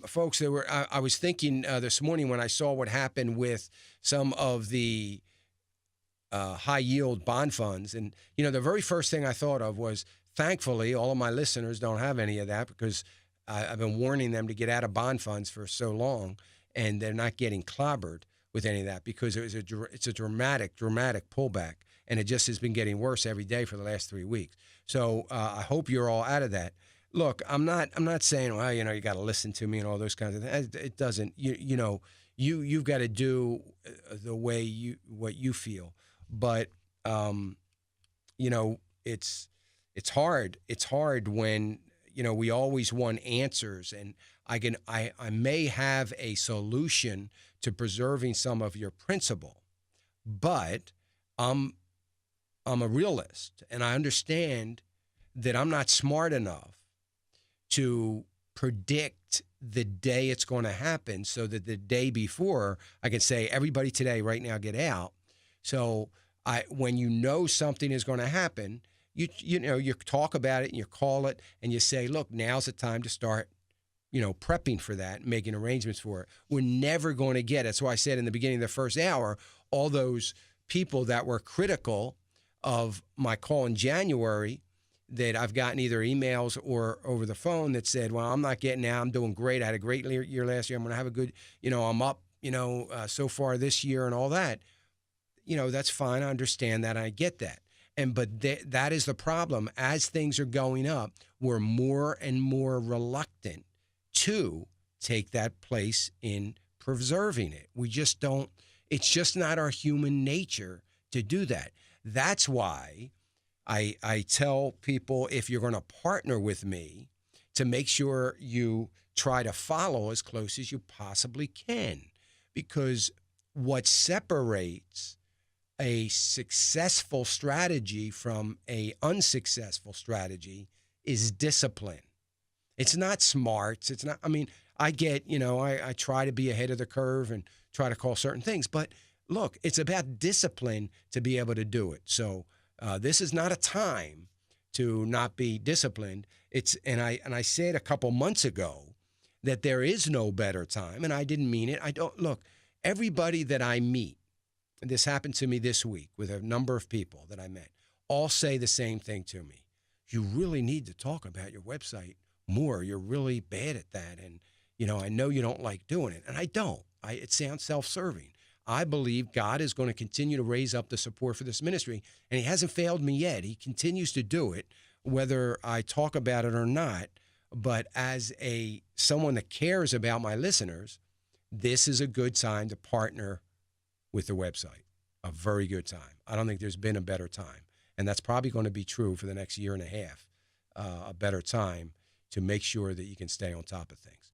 Folks, I was thinking this morning when I saw what happened with some of the high yield bond funds. And, the very first thing I thought of was, thankfully, all of my listeners don't have any of that because I've been warning them to get out of bond funds for so long, and they're not getting clobbered with any of that because it's a dramatic pullback, and it just has been getting worse every day for the last 3 weeks. So I hope you're all out of that. Look, I'm not saying, well, you got to listen to me and all those kinds of things. It doesn't. You've got to do the way what you feel. But it's hard. It's hard when we always want answers, and I may have a solution to preserving some of your principle, but I'm a realist, and I understand that I'm not smart enough to predict the day it's going to happen, so that the day before I can say, everybody today, right now, get out. So when something is going to happen, you talk about it and you call it and you say, look, now's the time to start, prepping for that and making arrangements for it. We're never going to get it. So I said in the beginning of the first hour, all those people that were critical of my call in January, that I've gotten either emails or over the phone that said, well, I'm not getting out. I'm doing great. I had a great year last year. I'm going to have a good, I'm up, so far this year and all that. That's fine. I understand that. I get that. But that is the problem. As things are going up, we're more and more reluctant to take that place in preserving it. We just don't. It's just not our human nature to do that. That's why I tell people, if you're going to partner with me, to make sure you try to follow as close as you possibly can, because what separates a successful strategy from a unsuccessful strategy is discipline. It's not smarts. It's not, I get, I try to be ahead of the curve and try to call certain things, but look, it's about discipline to be able to do it. So this is not a time to not be disciplined. And I said a couple months ago that there is no better time, and I didn't mean it. Look, everybody that I meet, and this happened to me this week with a number of people that I met, all say the same thing to me. You really need to talk about your website more. You're really bad at that. And, I know you don't like doing it. And I don't. It sounds self-serving. I believe God is going to continue to raise up the support for this ministry, and he hasn't failed me yet. He continues to do it, whether I talk about it or not. But as someone that cares about my listeners, this is a good time to partner with the website. A very good time. I don't think there's been a better time. And that's probably going to be true for the next year and a half, a better time to make sure that you can stay on top of things.